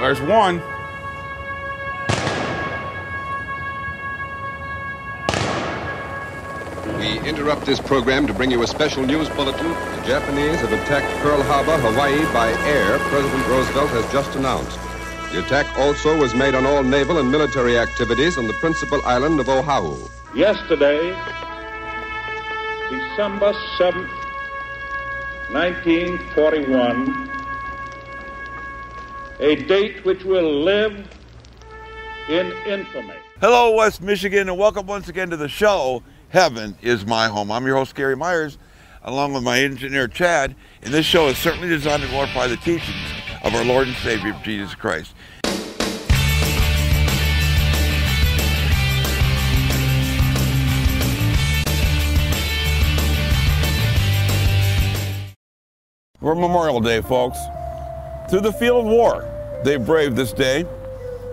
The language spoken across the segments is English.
There's one. We interrupt this program to bring you a special news bulletin. The Japanese have attacked Pearl Harbor, Hawaii by air, President Roosevelt has just announced. The attack also was made on all naval and military activities on the principal island of Oahu. Yesterday, December 7th, 1941, a date which will live in infamy. Hello, West Michigan, and welcome once again to the show, Heaven is My Home. I'm your host, Gary Myers, along with my engineer, Chad, and this show is certainly designed to glorify the teachings of our Lord and Savior, Jesus Christ. We're Memorial Day, folks. Through the field of war, they braved this day.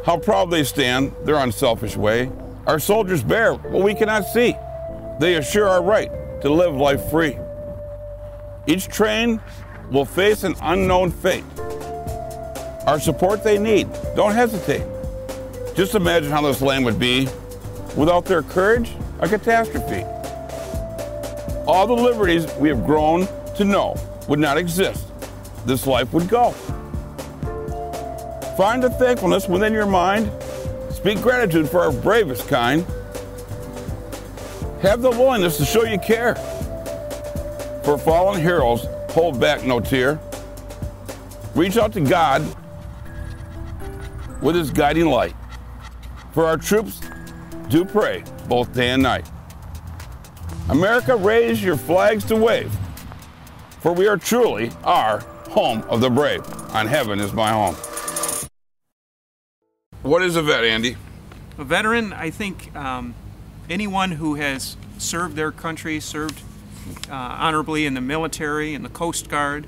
How proud they stand, their unselfish way. Our soldiers bear what we cannot see. They assure our right to live life free. Each train will face an unknown fate. Our support they need, don't hesitate. Just imagine how this land would be without their courage, a catastrophe. All the liberties we have grown to know would not exist. This life would go. Find the thankfulness within your mind. Speak gratitude for our bravest kind. Have the willingness to show you care. For fallen heroes, hold back no tear. Reach out to God with his guiding light. For our troops, do pray both day and night. America, raise your flags to wave. For we are truly our home of the brave. On Heaven is My Home. What is a vet, Andy? A veteran, I think anyone who has served their country, served honorably in the military, in the Coast Guard,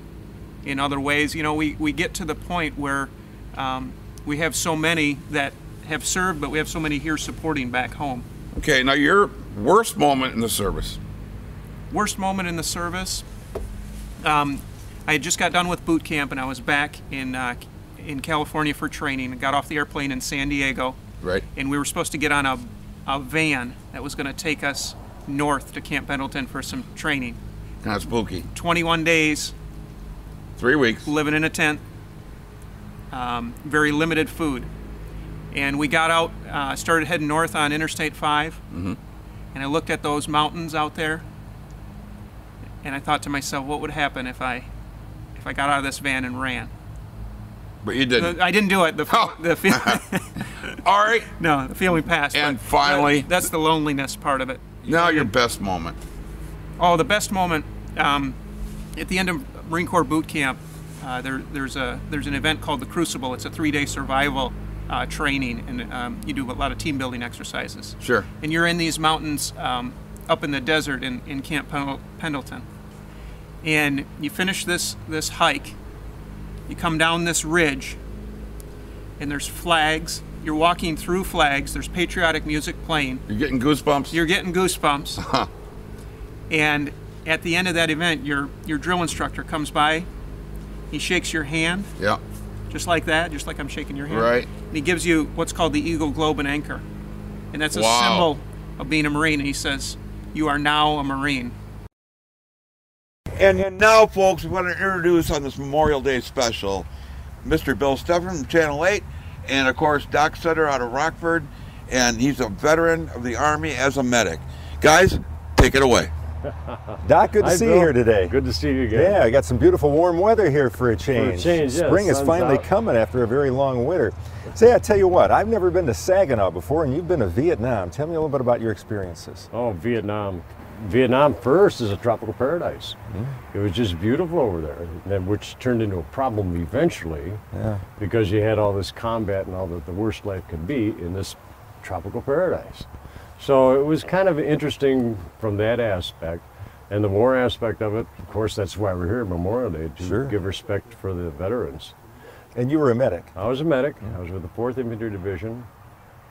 in other ways. You know, we get to the point where we have so many that have served, but we have so many here supporting back home. Okay, now your worst moment in the service. Worst moment in the service? I had just got done with boot camp and I was back in California for training. I got off the airplane in San Diego. Right. And we were supposed to get on a van that was going to take us north to Camp Pendleton for some training. Kind of spooky. 21 days. 3 weeks. Living in a tent. Very limited food. And we got out, started heading north on Interstate 5. Mm-hmm. And I looked at those mountains out there. And I thought to myself, what would happen if I got out of this van and ran? But you didn't. I didn't do it. The feeling. All right. No, the feeling passed. And finally, that's the loneliness part of it. Now your best moment. Oh, the best moment. At the end of Marine Corps boot camp, there's an event called the Crucible. It's a 3-day survival training, and you do a lot of team building exercises. Sure. And you're in these mountains up in the desert in Camp Pendleton. And you finish this hike, you come down this ridge, and there's flags. You're walking through flags. There's patriotic music playing. You're getting goosebumps? You're getting goosebumps. And at the end of that event, your drill instructor comes by. He shakes your hand. Yeah. Just like that, just like I'm shaking your hand. Right. And he gives you what's called the Eagle Globe and Anchor. And that's a symbol of being a Marine. And he says, you are now a Marine. And now, folks, we want to introduce on this Memorial Day special Mr. Bill Stephan from Channel 8, and, of course, Doc Sutter out of Rockford, and he's a veteran of the Army as a medic. Guys, take it away. Doc, good to see you here today. Good to see you again. Yeah, I got some beautiful warm weather here for a change. Spring is finally coming after a very long winter. Say, I tell you what, I've never been to Saginaw before, and you've been to Vietnam. Tell me a little bit about your experiences. Oh, Vietnam. Vietnam first is a tropical paradise. It was just beautiful over there, which turned into a problem eventually because you had all this combat and all that the worst life could be in this tropical paradise. So it was kind of interesting from that aspect. And the war aspect of it, of course, that's why we're here at Memorial Day, to give respect for the veterans. And you were a medic? I was a medic. I was with the 4th Infantry Division.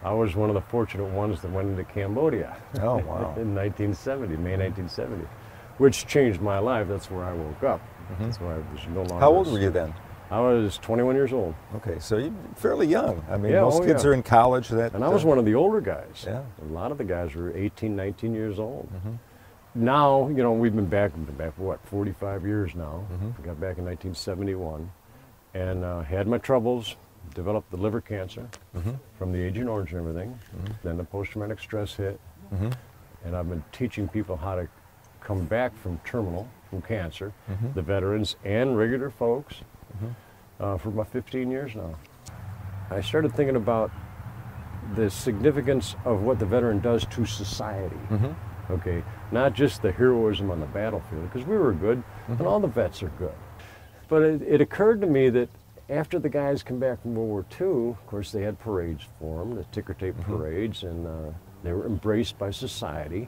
I was one of the fortunate ones that went into Cambodia in 1970, May 1970, which changed my life. That's where I woke up. That's why I was no longer. How old were you then? I was 21 years old. Okay, so you're fairly young. I mean, Yeah, most kids are in college. And I was one of the older guys. Yeah. A lot of the guys were 18, 19 years old. Now, you know, we've been back for what, 45 years now. We got back in 1971 and had my troubles, developed the liver cancer from the Agent Orange and everything. Then the post-traumatic stress hit. And I've been teaching people how to come back from cancer, the veterans and regular folks, for about 15 years now. I started thinking about the significance of what the veteran does to society. Okay, not just the heroism on the battlefield, because we were good, and all the vets are good. But it occurred to me that after the guys come back from World War II, of course, they had parades for them, the ticker tape parades, and they were embraced by society.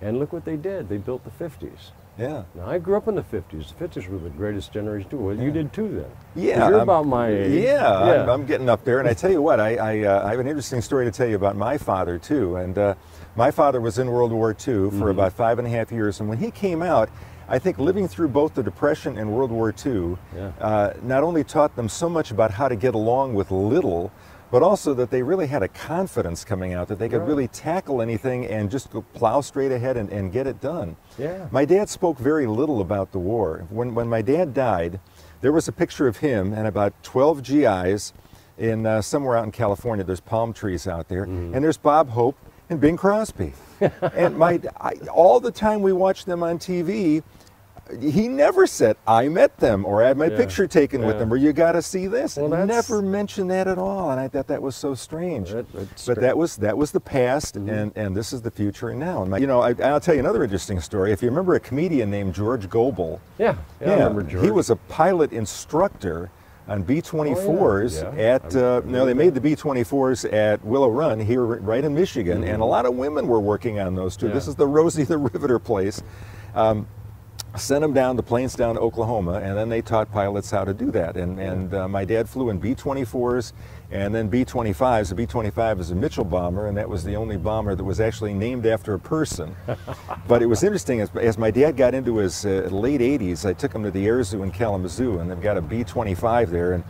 And look what they did. They built the 50s. Yeah. Now, I grew up in the 50s. The 50s were the greatest generation too. Well, you did too then. Yeah. You're about my age. Yeah, I'm getting up there. And I tell you what, I have an interesting story to tell you about my father too. And my father was in World War II for about 5.5 years. And when he came out, I think living through both the Depression and World War II not only taught them so much about how to get along with little, but also that they really had a confidence coming out that they could really tackle anything and just go plow straight ahead and get it done. Yeah. My dad spoke very little about the war. When my dad died, there was a picture of him and about 12 GIs in somewhere out in California. There's palm trees out there, and there's Bob Hope and Bing Crosby. And all the time we watched them on TV, he never said, I met them, or I had my picture taken with them, or you got to see this. Well, never mentioned that at all, and I thought that was so strange. But that was the past, and this is the future and now. And I'll tell you another interesting story. If you remember a comedian named George Gobel. I remember George. He was a pilot instructor on B-24s they made the B-24s at Willow Run here right in Michigan, and a lot of women were working on those too. This is the Rosie the Riveter place. Sent them down, the planes down to Oklahoma, and then they taught pilots how to do that. And my dad flew in B-24s and then B-25s. The B-25 is a Mitchell bomber, and that was the only bomber that was actually named after a person. But it was interesting, as my dad got into his late 80s, I took him to the Air Zoo in Kalamazoo, and they've got a B-25 there. And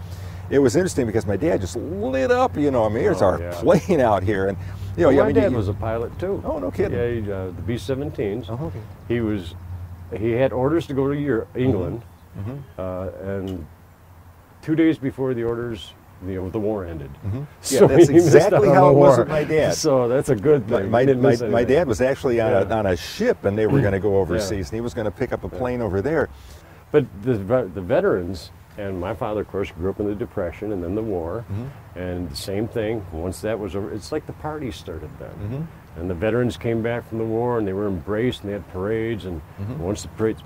it was interesting because my dad just lit up, here's our plane out here. And my dad was a pilot too. Oh, no kidding. Yeah, the B-17s. Oh, okay. He had orders to go to England, and 2 days before the orders, the war ended. So that's exactly how it was with my dad. So that's a good thing. My dad was actually on a ship, and they were going to go overseas, and he was going to pick up a plane over there. But the veterans, and my father, of course, grew up in the Depression and then the war, and the same thing. Once that was over, it's like the party started then. And the veterans came back from the war, and they were embraced, and they had parades, and once the parades,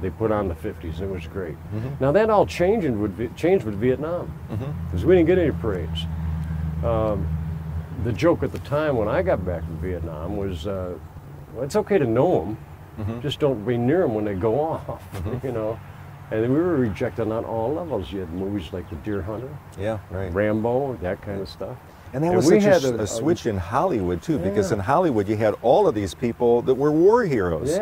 they put on the 50s, and it was great. Now that all changed with Vietnam, because we didn't get any parades. The joke at the time when I got back from Vietnam was, well, it's okay to know them, just don't be near them when they go off, And we were rejected on all levels. You had movies like The Deer Hunter, Rambo, that kind of stuff. And that was such a switch in Hollywood, too, because in Hollywood you had all of these people that were war heroes.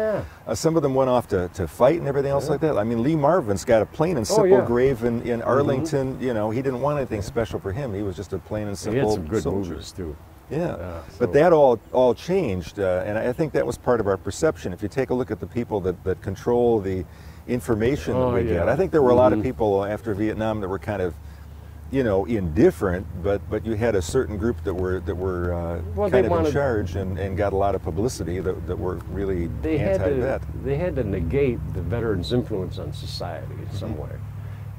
Some of them went off to fight and everything else like that. I mean, Lee Marvin's got a plain and simple grave in Arlington. He didn't want anything special for him. He was just a plain and simple soldier. He had some good soldier. movies, too. But that all changed, and I think that was part of our perception. If you take a look at the people that control the information that we get, I think there were a lot of people after Vietnam that were kind of indifferent, but you had a certain group that were kind of in charge and got a lot of publicity that were really anti-vet. They had to negate the veterans' influence on society in some way.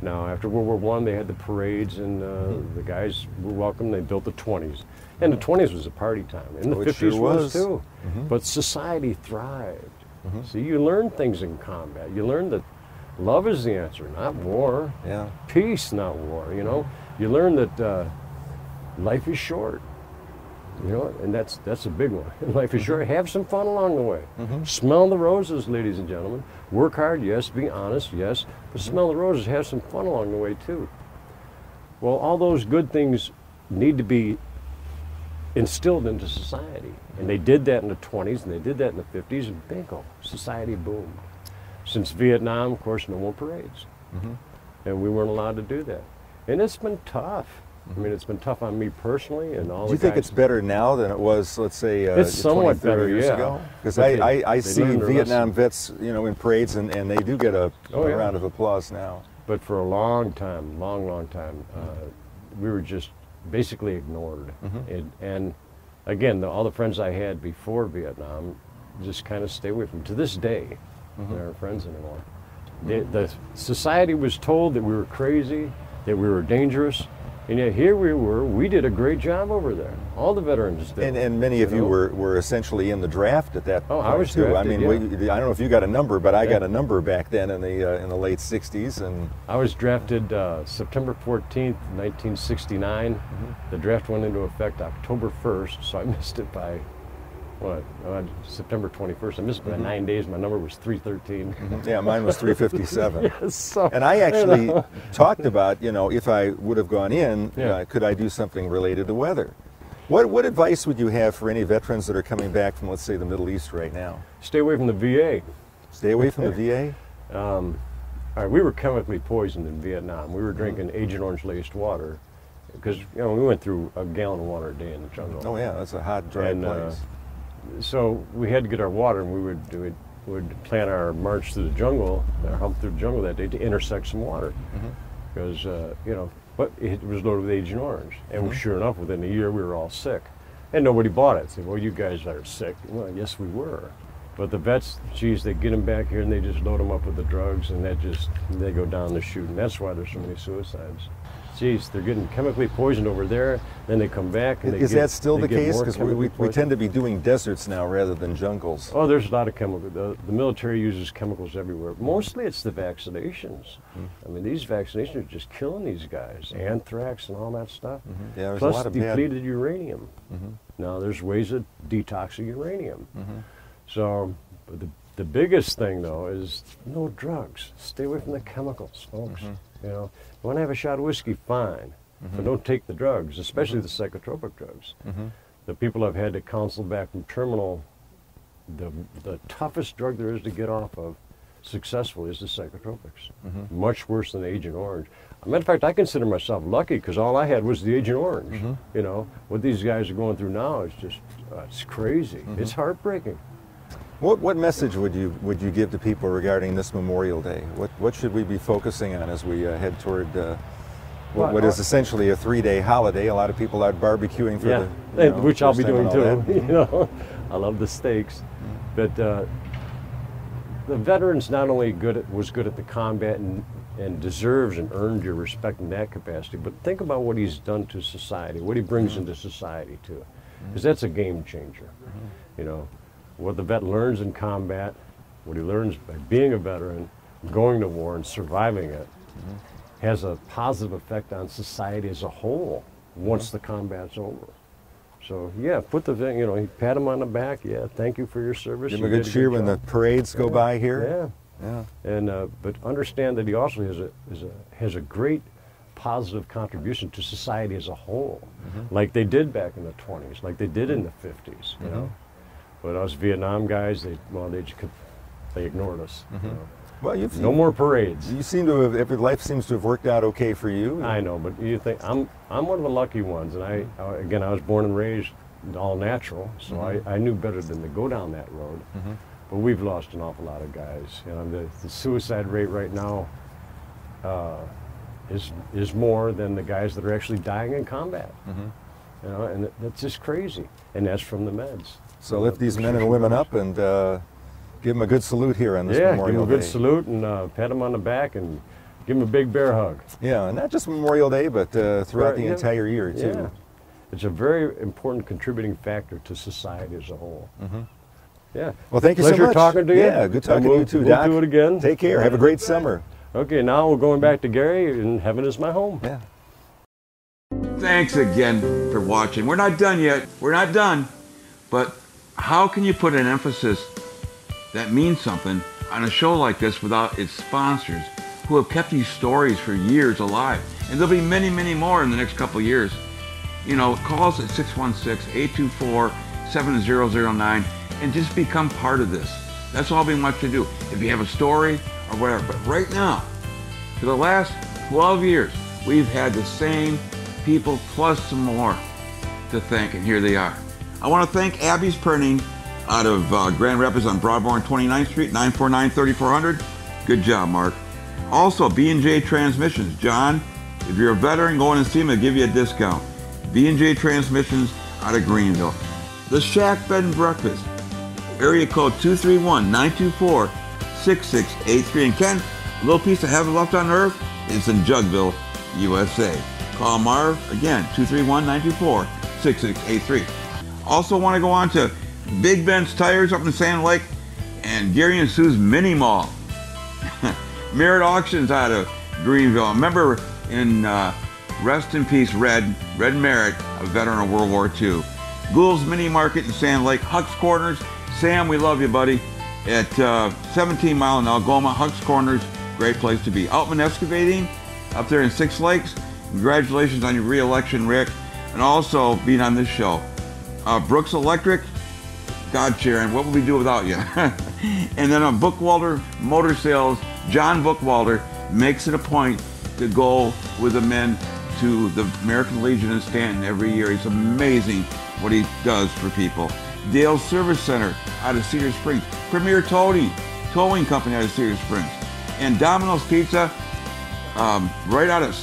Now, after World War I, they had the parades, and the guys were welcome. They built the 20s. And the 20s was a party time, and the 50s was too. But society thrived. So you learn things in combat. You learn that love is the answer, not war. Peace, not war. You learn that life is short. And that's a big one. Life is short. Have some fun along the way. Smell the roses, ladies and gentlemen. Work hard, yes. Be honest, yes. But smell the roses. Have some fun along the way too. Well, all those good things need to be instilled into society, and they did that in the 20s, and they did that in the 50s, and bingo, society boomed. Since Vietnam, of course, no more parades. and we weren't allowed to do that. And it's been tough. I mean, it's been tough on me personally and all. Do you think it's better now than it was, let's say, it's somewhat 20, 30 better, years yeah. ago? Because But I they see learned their Vietnam lesson. vets, you know, in parades, and they do get a Oh, yeah. round of applause now. But for a long time, long time, we were just basically ignored. And again, all the friends I had before Vietnam just kind of stay away from. To this day, they aren't friends anymore. The society was told that we were crazy, that we were dangerous, and yet here we were. We did a great job over there. All the veterans did. And many of you know? were essentially in the draft at that point I was too. drafted, I mean, yeah. I don't know if you got a number, but I got a number back then in the late '60s, and I was drafted September 14th, 1969. The draft went into effect October 1st, so I missed it by, September 21st. I missed it by 9 days. My number was 313. yeah, mine was 357. Yes, so, And I actually talked about, you know, if I would have gone in, Yeah. could I do something related to weather? What advice would you have for any veterans that are coming back from, let's say, the Middle East right now? stay away from the VA. Stay away from the VA? All right, we were chemically poisoned in Vietnam. We were drinking Agent Orange laced water because, you know, we went through a gallon of water a day in the jungle. Oh yeah, that's a hot, dry And, place. So we had to get our water, and we would plan our march through the jungle, our hump through the jungle that day to intersect some water, because you know. But it was loaded with Agent Orange, and sure enough, within a year we were all sick, and nobody bought it. Said, "Well, you guys are sick." Well, yes, we were. But the vets, geez, they get them back here and they just load them up with the drugs, and they go down the chute, and that's why there's so many suicides. Geez, they're getting chemically poisoned over there, then they come back and Is that still the case? Because Because we tend to be doing deserts now rather than jungles. Oh, there's a lot of chemicals. The military uses chemicals everywhere. Mostly it's the vaccinations. I mean, these vaccinations are just killing these guys. Anthrax and all that stuff. Yeah, there's Plus a lot of bad. depleted uranium. Now, there's ways of detoxing uranium. So, but the biggest thing, though, is no drugs. Stay away from the chemicals, folks. You know, you want to have a shot of whiskey, fine. But don't take the drugs, especially the psychotropic drugs. The people I've had to counsel back from terminal, the toughest drug there is to get off of successfully is the psychotropics. Much worse than Agent Orange. As a matter of fact, I consider myself lucky because all I had was the Agent Orange. You know, what these guys are going through now is just, it's crazy. It's heartbreaking. What message would you give to people regarding this Memorial Day? What should we be focusing on as we head toward what is essentially a 3-day holiday? A lot of people out barbecuing for the which I'll be first time doing and all too. that. You know, I love the steaks, but the veterans not only was good at the combat and deserves and earned your respect in that capacity, but think about what he's done to society, what he brings into society too, because that's a game changer. You know, what the vet learns in combat, what he learns by being a veteran, going to war and surviving it, has a positive effect on society as a whole once the combat's over. So yeah, put the thing, you know, pat him on the back. Yeah, thank you for your service. Give him You a good did cheer when the job. parades go by here. Yeah. And but understand that he also has a great positive contribution to society as a whole, like they did back in the 20s, like they did in the 50s. You know, but us Vietnam guys, they ignored us. You know? Well, No more parades. You seem to have. Life seems to have worked out okay for you. I know, but you think I'm one of the lucky ones, and I was born and raised all natural, so I knew better than to go down that road. But we've lost an awful lot of guys. You know, the suicide rate right now is more than the guys that are actually dying in combat. You know, and that's just crazy, and that's from the meds. So lift these men and women up and give them a good salute here on this Memorial give them a good Day. salute and pat them on the back and give them a big bear hug. Yeah, and not just Memorial Day, but throughout the Yeah. entire year too. Yeah. It's a very important contributing factor to society as a whole. Yeah. Well, thank you Pleasure so much. talking to you. Yeah, good talking to We'll- you too, we'll Doc. do it again. Take care. Have a great summer. Okay, now we're going back to Gary, and heaven is my home. Yeah. Thanks again for watching. We're not done yet. We're not done. But how can you put an emphasis that means something on a show like this without its sponsors who have kept these stories for years alive? And there'll be many, many more in the next couple of years. You know, call us at 616-824-7009 and just become part of this. That's all we want you to do. If you have a story or whatever. But right now, for the last 12 years, we've had the same people plus some more to thank, and here they are. I want to thank Abby's Printing out of Grand Rapids on Broadmoor and 29th Street, 949-3400. Good job, Mark. Also, B&J Transmissions. John, if you're a veteran, go in and see them, they'll give you a discount. B&J Transmissions out of Greenville. The Shack Bed and Breakfast. Area code 231-924-6683. And Ken, a little piece of heaven left on earth is in Jugville, USA. Call Marv, again, 231-924-6683. Also want to go on to Big Ben's Tires up in Sand Lake and Gary and Sue's Mini Mall. Merritt Auctions out of Greenville. Remember in rest in peace, Red Merritt, a veteran of World War II. Gould's Mini Market in Sand Lake. Huck's Corners. Sam, we love you, buddy. At 17 Mile in Algoma. Huck's Corners, great place to be. Altman Excavating up there in Six Lakes. Congratulations on your re-election, Rick. And also being on this show. Brooks Electric. God, Sharon, what would we do without you? And then on Bookwalter Motor Sales, John Bookwalter makes it a point to go with the men to the American Legion in Stanton every year. It's amazing what he does for people. Dale's Service Center out of Cedar Springs. Premier Towing Company out of Cedar Springs. And Domino's Pizza right out of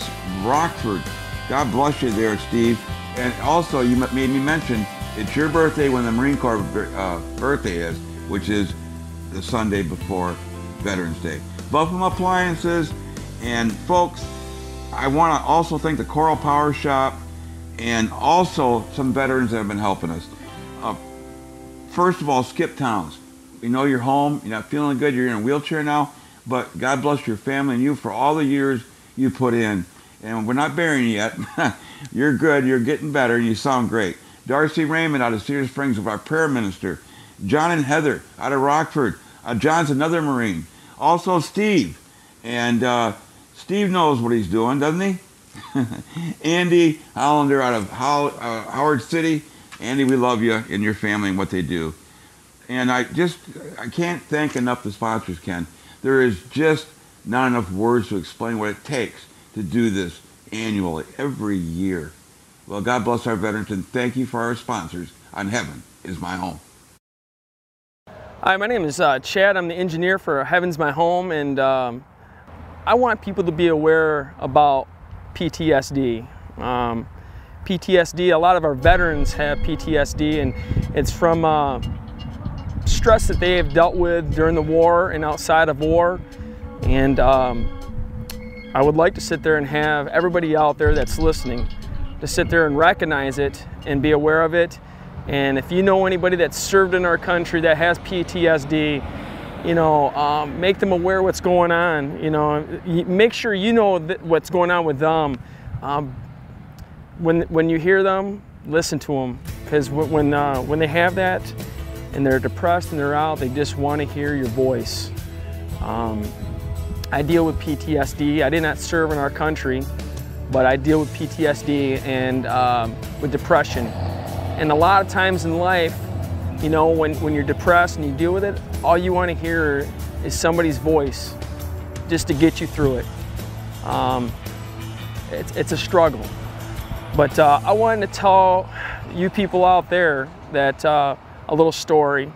Rockford. God bless you there, Steve. And also, you made me mention, it's your birthday when the Marine Corps birthday is, which is the Sunday before Veterans Day. Buffalo Appliances, and folks, I want to also thank the Coral Power Shop and also some veterans that have been helping us. First of all, Skip Towns. We know you're home, you're not feeling good, you're in a wheelchair now, but God bless your family and you for all the years you put in. And we're not burying you yet. You're good, you're getting better, you sound great. Darcy Raymond out of Cedar Springs, of our prayer minister. John and Heather out of Rockford. John's another Marine. Also Steve. And Steve knows what he's doing, doesn't he? Andy Hollander out of Howard City. Andy, we love you and your family and what they do. And I can't thank enough the sponsors, Ken. There is just not enough words to explain what it takes to do this annually, every year. Well, God bless our veterans, and thank you for our sponsors on Heaven is My Home. Hi, my name is Chad. I'm the engineer for Heaven's My Home, and I want people to be aware about PTSD. PTSD, a lot of our veterans have PTSD, and it's from stress that they have dealt with during the war and outside of war. And I would like to sit there and have everybody out there that's listening to sit there and recognize it and be aware of it. And if you know anybody that's served in our country that has PTSD, you know, make them aware what's going on. You know, make sure you know what's going on with them. When you hear them, listen to them, because when they have that and they're depressed and they're out, they just want to hear your voice. I deal with PTSD. I did not serve in our country, but I deal with PTSD and with depression. And a lot of times in life, you know, when you're depressed and you deal with it, all you want to hear is somebody's voice just to get you through it. It's a struggle. But I wanted to tell you people out there that a little story.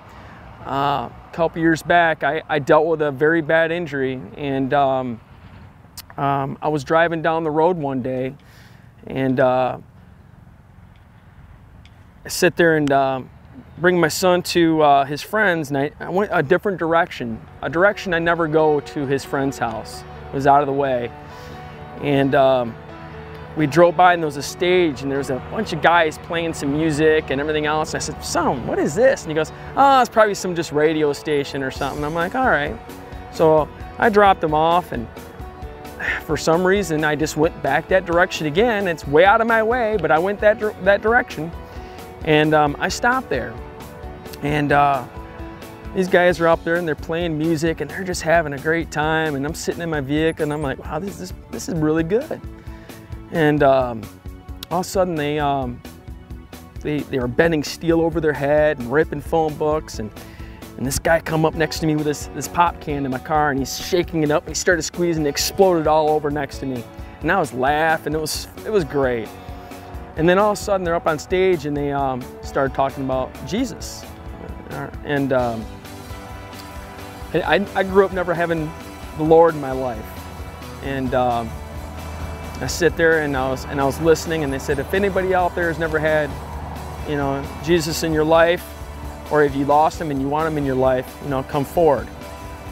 A couple years back, I dealt with a very bad injury, and I was driving down the road one day, and I sit there and bring my son to his friends, and I went a different direction, a direction I never go to his friend's house. It was out of the way. And we drove by and there was a stage and there was a bunch of guys playing some music and everything else. And I said, "Son, what is this?" And he goes, "Oh, it's probably some just radio station or something." I'm like, "All right." So I dropped him off, and for some reason I just went back that direction again. It's way out of my way, but I went that direction. And I stopped there. And these guys are up there and they're playing music and they're just having a great time. And I'm sitting in my vehicle and I'm like, wow, this is really good. And all of a sudden they were bending steel over their head and ripping phone books. And And this guy come up next to me with this pop can in my car, and he's shaking it up, and he started squeezing, it exploded all over next to me. And I was laughing, it was great. And then all of a sudden they're up on stage and they started talking about Jesus. And I grew up never having the Lord in my life. And I sit there and I was listening, and they said, if anybody out there has never had, you know, Jesus in your life, or if you lost him and you want him in your life, you know, come forward.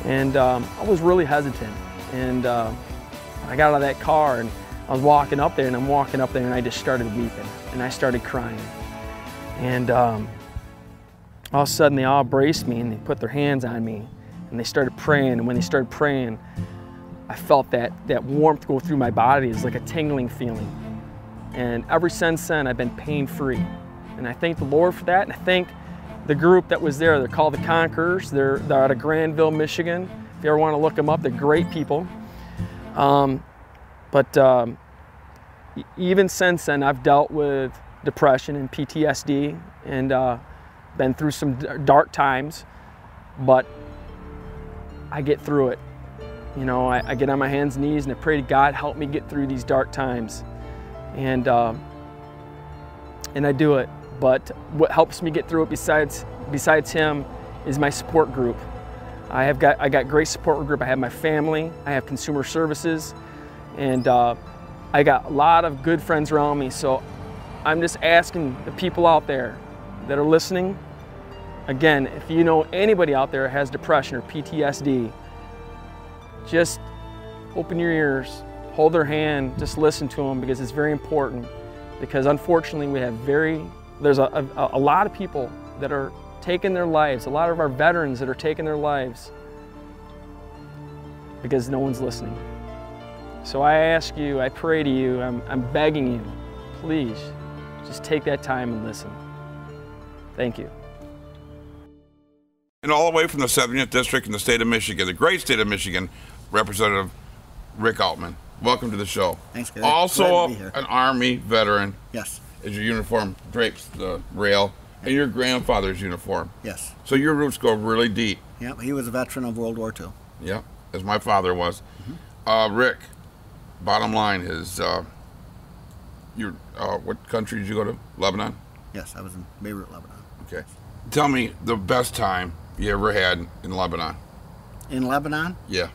And I was really hesitant. And I got out of that car and I was walking up there, and I'm walking up there and I just started weeping and I started crying. And all of a sudden they all embraced me and they put their hands on me and they started praying. And when they started praying, I felt that warmth go through my body. It's like a tingling feeling. And ever since then, I've been pain-free. And I thank the Lord for that. And I thank the group that was there. They're called the Conquerors. They're out of Granville, Michigan. If you ever want to look them up, they're great people. Even since then, I've dealt with depression and PTSD and been through some dark times, but I get through it. You know, I get on my hands and knees and I pray to God, help me get through these dark times. And I do it. But what helps me get through it besides him is my support group. I got great support group. I have my family, I have consumer services, and I got a lot of good friends around me. So I'm just asking the people out there that are listening, again, if you know anybody out there that has depression or PTSD, just open your ears, hold their hand, just listen to them, because it's very important. Because unfortunately we have there's a lot of people that are taking their lives, a lot of our veterans that are taking their lives because no one's listening. So I ask you, I pray to you, I'm begging you, please, just take that time and listen. Thank you. And all the way from the 70th District in the state of Michigan, the great state of Michigan, Representative Rick Altman. Welcome to the show. Thanks, Gary. Also an Army veteran. Yes. As your uniform drapes the rail, and your grandfather's uniform. Yes. So your roots go really deep. Yep, he was a veteran of World War II. Yep, as my father was. Rick, bottom line is, what country did you go to? Lebanon? Yes, I was in Beirut, Lebanon. Okay. Tell me the best time you ever had in Lebanon. In Lebanon? Yeah.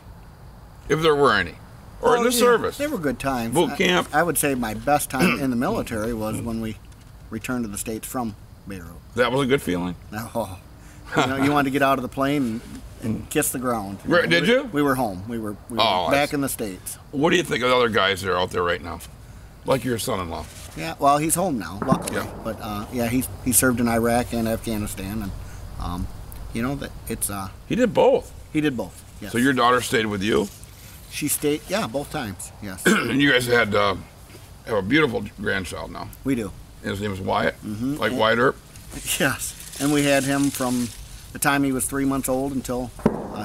If there were any. Or in the service. They were good times. Boot camp. I would say my best time in the military was when we returned to the States from Beirut. That was a good feeling? Oh, you wanted to get out of the plane and kiss the ground. Did you? We were home. We were back in the States. What do you think of the other guys that are out there right now? Like your son-in-law. Yeah, well, he's home now, luckily. Yeah. But yeah, he served in Iraq and Afghanistan, and you know that it's. He did both. He did both. Yes. So your daughter stayed with you? She stayed, yeah, both times. Yes. And you guys have a beautiful grandchild now. We do. And his name is Wyatt, like Wyatt Earp. Yes, and we had him from the time he was 3 months old until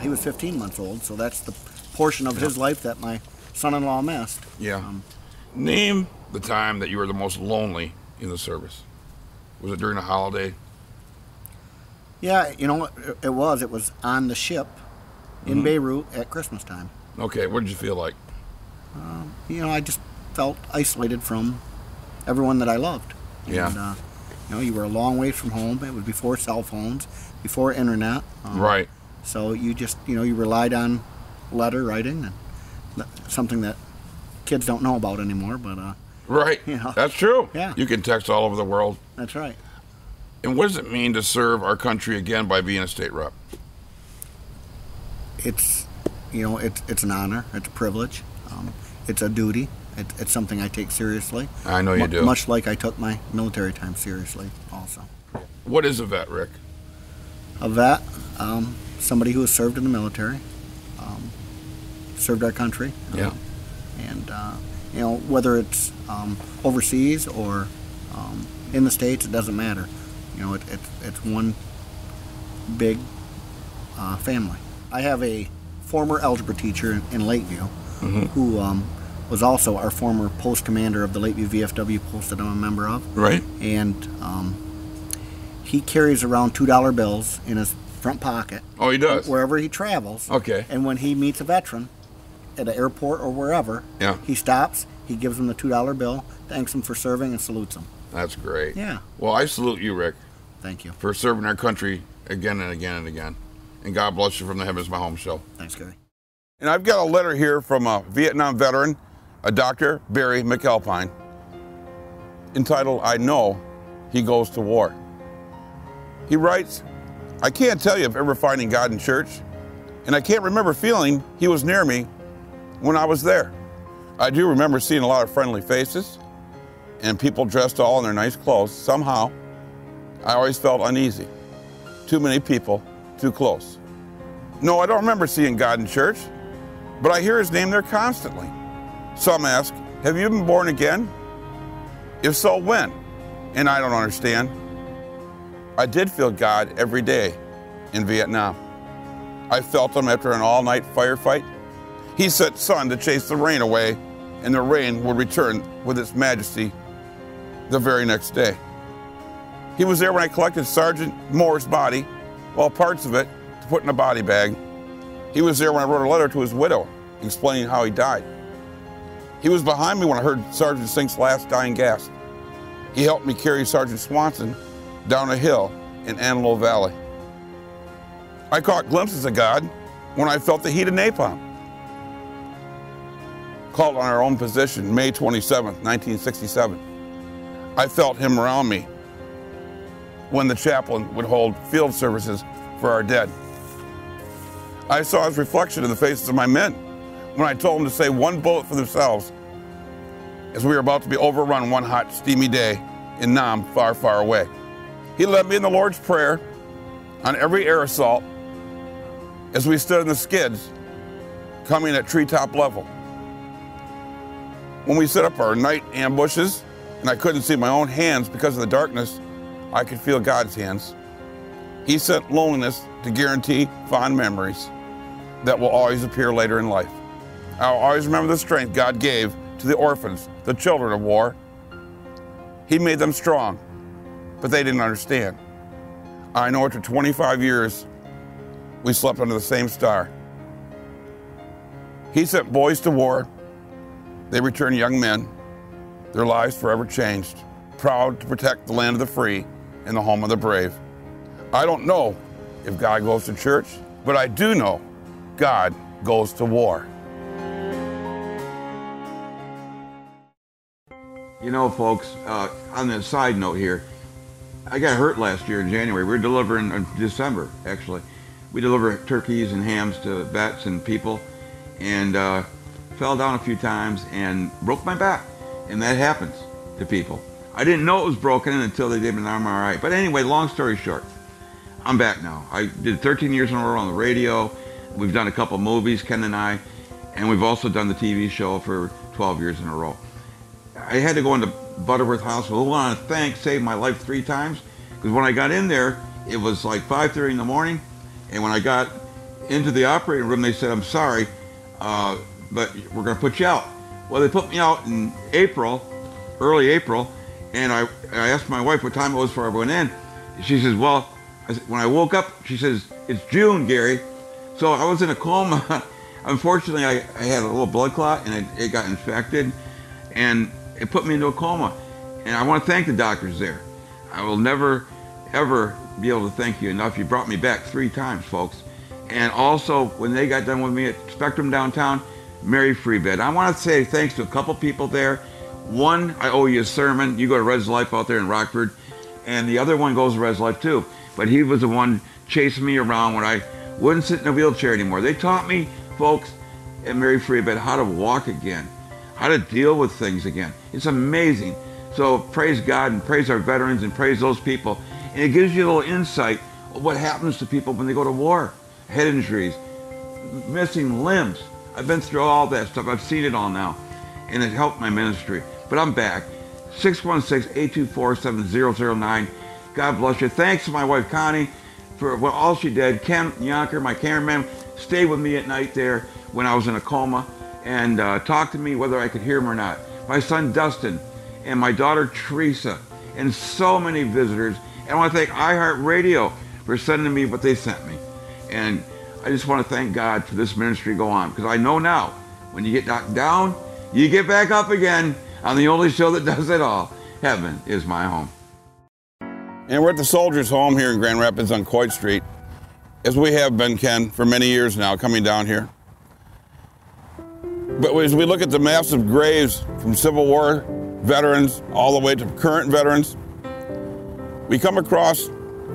he was 15 months old. So that's the portion of his life that my son-in-law missed. Yeah. Name the time that you were the most lonely in the service. Was it during a holiday? Yeah, you know, it was on the ship in Beirut at Christmas time. Okay, what did you feel like? You know, I just felt isolated from everyone that I loved. Yeah. And, you know, you were a long way from home. It was before cell phones, before internet. Right. So you just, you know, you relied on letter writing, and something that kids don't know about anymore. But right. You know, that's true. Yeah. You can text all over the world. That's right. And what does it mean to serve our country again by being a state rep? It's, you know, it's an honor. It's a privilege. It's a duty. It's something I take seriously. I know you do. Much like I took my military time seriously also. What is a vet, Rick? A vet, somebody who has served in the military, served our country. Yeah. And, you know, whether it's overseas or in the States, it doesn't matter. You know, it's one big family. I have a former algebra teacher in Lakeview who was also our former post commander of the Lakeview VFW post that I'm a member of. Right. And he carries around $2 bills in his front pocket. Oh, he does? Wherever he travels. Okay. And when he meets a veteran at an airport or wherever, yeah, he stops, he gives him the $2 bill, thanks him for serving, and salutes him. That's great. Yeah. Well, I salute you, Rick. Thank you. For serving our country again and again and again. And God bless you from the Heavens My Home show. Thanks, Gary. And I've got a letter here from a Vietnam veteran, a Dr. Barry McAlpine, entitled, I Know He Goes to War. He writes, I can't tell you of ever finding God in church, and I can't remember feeling He was near me when I was there. I do remember seeing a lot of friendly faces and people dressed all in their nice clothes. Somehow, I always felt uneasy. Too many people, too close. No, I don't remember seeing God in church, but I hear His name there constantly. Some ask, have you been born again? If so, when? And I don't understand. I did feel God every day in Vietnam. I felt Him after an all-night firefight. He sent sun to chase the rain away, and the rain would return with its majesty the very next day. He was there when I collected Sergeant Moore's body, well, parts of it, to put in a body bag. He was there when I wrote a letter to his widow, explaining how he died. He was behind me when I heard Sergeant Sink's last dying gasp. He helped me carry Sergeant Swanson down a hill in Antelope Valley. I caught glimpses of God when I felt the heat of napalm. Called on our own position, May 27th, 1967. I felt Him around me when the chaplain would hold field services for our dead. I saw His reflection in the faces of my men when I told them to say one bullet for themselves as we were about to be overrun one hot, steamy day in Nam, far, far away. He led me in the Lord's Prayer on every air assault as we stood in the skids coming at treetop level. When we set up our night ambushes and I couldn't see my own hands because of the darkness, I could feel God's hands. He sent loneliness to guarantee fond memories that will always appear later in life. I'll always remember the strength God gave to the orphans, the children of war. He made them strong, but they didn't understand. I know after 25 years, we slept under the same star. He sent boys to war. They returned young men, their lives forever changed, proud to protect the land of the free and the home of the brave. I don't know if God goes to church, but I do know God goes to war. You know, folks, on the side note here, I got hurt last year in January. We were delivering in December, actually. We deliver turkeys and hams to vets and people, and fell down a few times and broke my back. And that happens to people. I didn't know it was broken until they did an MRI. But anyway, long story short, I'm back now. I did 13 years in a row on the radio. We've done a couple movies, Ken and I, and we've also done the TV show for 12 years in a row. I had to go into Butterworth Hospital. I want to thank saved my life 3 times, because when I got in there, it was like 5:30 in the morning, and when I got into the operating room, they said, I'm sorry, but we're going to put you out. Well, they put me out in April, early April, and I asked my wife what time it was before I went in. She says, well, when I woke up, she says, it's June, Gary. So I was in a coma. Unfortunately, I had a little blood clot, and it got infected, and it put me into a coma. And I want to thank the doctors there. I will never, ever be able to thank you enough. You brought me back 3 times, folks. And also, when they got done with me at Spectrum downtown, Mary Freebed. I want to say thanks to a couple people there. One, I owe you a sermon. You go to Red's Life out there in Rockford. And the other one goes to Red's Life too. But he was the one chasing me around when I wouldn't sit in a wheelchair anymore. They taught me, folks, at Mary Freebed, how to walk again, how to deal with things again. It's amazing. So praise God and praise our veterans and praise those people. And it gives you a little insight of what happens to people when they go to war. Head injuries, missing limbs. I've been through all that stuff. I've seen it all now. And it helped my ministry. But I'm back. 616-824-7009. God bless you. Thanks to my wife, Connie, for all she did. Ken Yonker, my cameraman, stayed with me at night there when I was in a coma and talked to me whether I could hear him or not. My son, Dustin, and my daughter, Teresa, and so many visitors. And I want to thank iHeartRadio for sending me what they sent me. And I just want to thank God for this ministry go on, because I know now, when you get knocked down, you get back up again on the only show that does it all. Heaven is my home. And we're at the Soldiers' Home here in Grand Rapids on Coit Street, as we have been, Ken, for many years now, coming down here. But as we look at the massive graves from Civil War veterans all the way to current veterans, we come across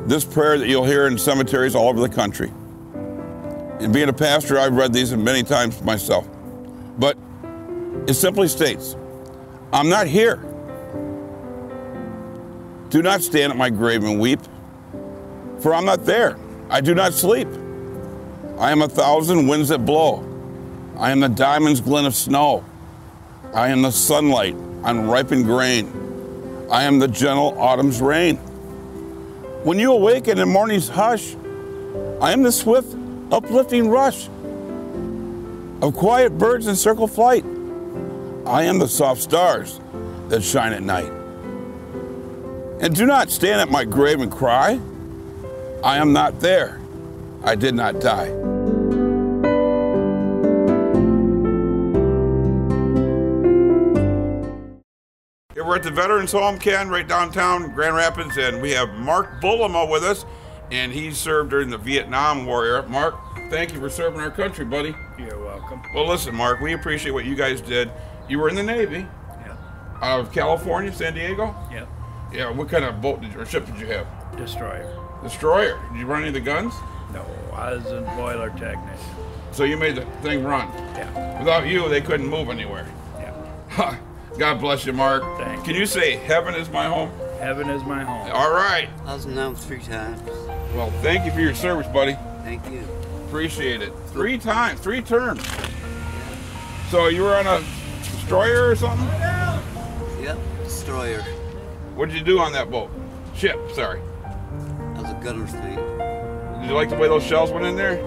this prayer that you'll hear in cemeteries all over the country. And being a pastor, I've read these many times myself. But it simply states, I'm not here. Do not stand at my grave and weep, for I'm not there. I do not sleep. I am 1,000 winds that blow. I am the diamond's glint of snow. I am the sunlight on ripened grain. I am the gentle autumn's rain. When you awaken in morning's hush, I am the swift, uplifting rush of quiet birds in circle flight. I am the soft stars that shine at night. And do not stand at my grave and cry. I am not there. I did not die. Here we're at the Veterans Home, Ken, right downtown Grand Rapids, and we have Mark Bullema with us, and he served during the Vietnam War era. Mark, thank you for serving our country, buddy. You're welcome. Well, listen, Mark, we appreciate what you guys did. You were in the Navy. Yeah. Out of California, San Diego? Yeah. Yeah, what kind of boat or ship did you have? Destroyer. Destroyer. Did you run any of the guns? No, I was a boiler technician. So you made the thing run? Yeah. Without you, they couldn't move anywhere. Yeah. God bless you, Mark. Thank you. Can you say, heaven is my home? Heaven is my home. All right. I was announced 3 times. Well, thank you for your service, buddy. Thank you. Appreciate it. 3 times, 3 terms. So you were on a destroyer or something? Yep, destroyer. What did you do on that boat? Ship, sorry. I was a gunner's mate. Did you like the way those shells went in there?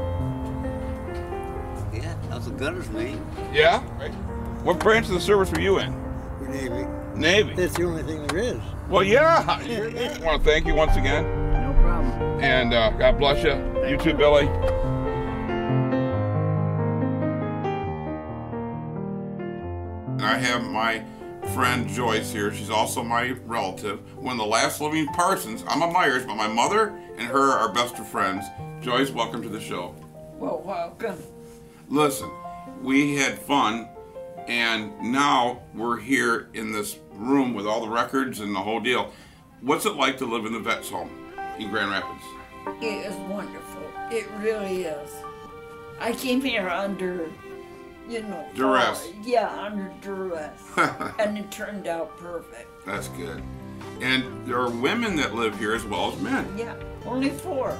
Yeah, I was a gunner's mate. Yeah? Right. What branch of the service were you in? We're Navy. Navy. That's the only thing there is. Well, yeah. I want to thank you once again. No problem. And God bless you. You too, Billy. I have my friend Joyce here. She's also my relative. One of the last living Parsons. I'm a Myers, but my mother and her are best of friends. Joyce, welcome to the show. Well, welcome. Listen, we had fun, and now we're here in this room with all the records and the whole deal. What's it like to live in the Vets Home in Grand Rapids? It is wonderful. It really is. I came here under, duress. Under duress. And it turned out perfect. That's good. And there are women that live here as well as men. Yeah, only 4.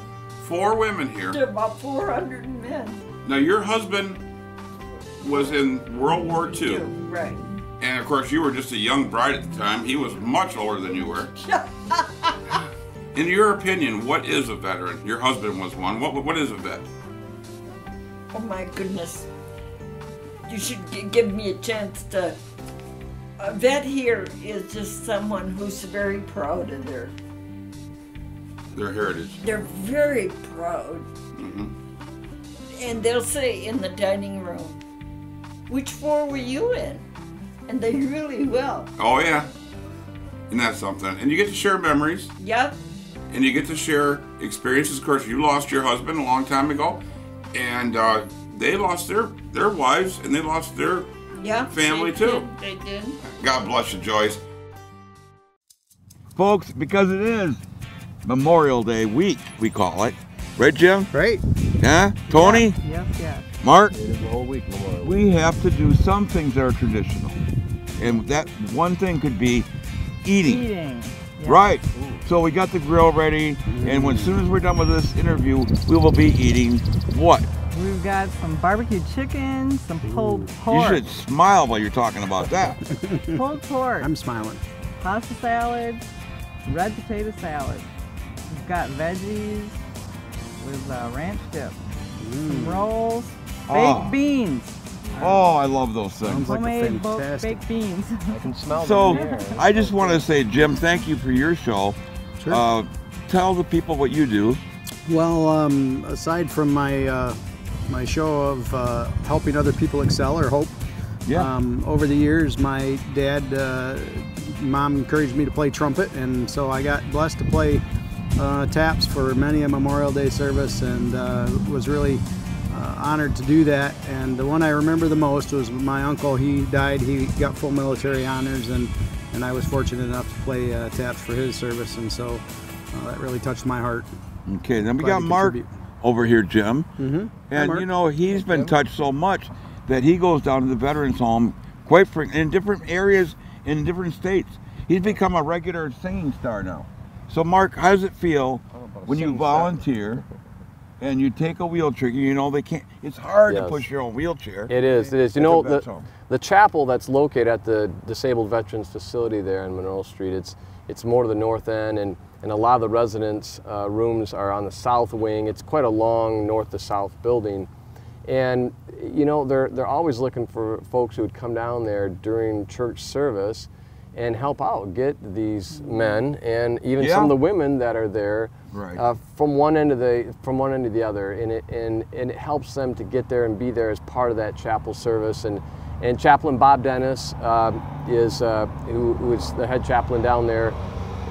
4 women here. There are about 400 men. Now, your husband was in World War II. Right. And, of course, you were just a young bride at the time. He was much older than you were. In your opinion, what is a veteran? Your husband was one. What is a vet? Oh, my goodness. You should give me a chance to... A vet here is just someone who's very proud of their heritage. They're very proud. Mm-hmm. And they'll say in the dining room, which floor were you in? And they really will. Oh, yeah. And that's something. And you get to share memories. Yep. And you get to share experiences. Of course, you lost your husband a long time ago. And they lost their wives, and they lost their family, too. They did. God bless you, Joyce. Folks, because it is Memorial Day week, we call it. Right, Jim? Right. Yeah? Tony? Yeah. Mark? It is the whole week Memorial Day. We have to do some things that are traditional. And that one thing could be eating. Yeah. Right. So we got the grill ready, and as soon as we're done with this interview, we will be eating what? We've got some barbecue chicken, some pulled pork. You should smile while you're talking about that. Pulled pork. I'm smiling. Pasta salad, red potato salad. We've got veggies with ranch dip, some rolls, baked beans. Oh, I love those things. Sounds like a Homemade fantastic. baked beans. I can smell So, them in the air. I just want to say, Jim, thank you for your show. Sure. Tell the people what you do. Well, aside from my my show of helping other people excel or hope, over the years, my dad, mom encouraged me to play trumpet, and so I got blessed to play taps for many a Memorial Day service, and was really honored to do that. And the one I remember the most was my uncle. He died. He got full military honors, and I was fortunate enough to play taps for his service, and so that really touched my heart. Okay, then we got Mark over here, Jim. And Mark. you know, he's been touched so much that he goes down to the veterans home quite frequently in different areas in different states. He's become a regular singing star now. So Mark, how does it feel when you volunteer and you take a wheelchair? You know, they can't, it's hard to push your own wheelchair. It is, it is. You know, the chapel that's located at the Disabled Veterans Facility there on Monroe Street, it's more to the north end, and a lot of the residents' rooms are on the south wing. It's quite a long north to south building. And, you know, they're always looking for folks who would come down there during church service and help out, get these men and even some of the women that are there from one end to the other, and it helps them to get there and be there as part of that chapel service. And Chaplain Bob Dennis is who is the head chaplain down there,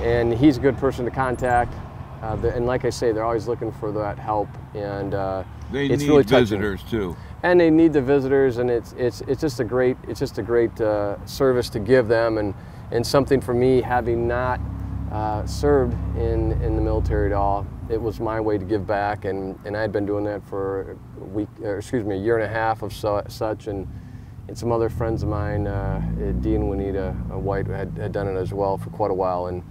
and he's a good person to contact. And like I say, they're always looking for that help, and they it's need really touching. visitors too. And they need the visitors, and it's just a great service to give them, and something for me, having not served in the military at all. It was my way to give back, and I had been doing that for a year and a half of such, and some other friends of mine, Dee and Juanita White, had done it as well for quite a while, and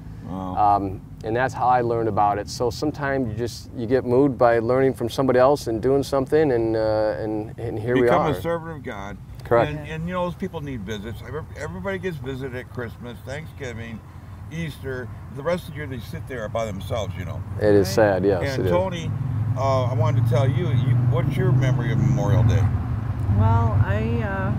that's how I learned about it. So sometimes you get moved by learning from somebody else and doing something, and here we are. Become a servant of God. Correct. And you know, those people need visits. Everybody gets visited at Christmas, Thanksgiving, Easter. The rest of the year they sit there by themselves, you know. It is sad, yes. And Tony, I wanted to tell you, what's your memory of Memorial Day? Well, I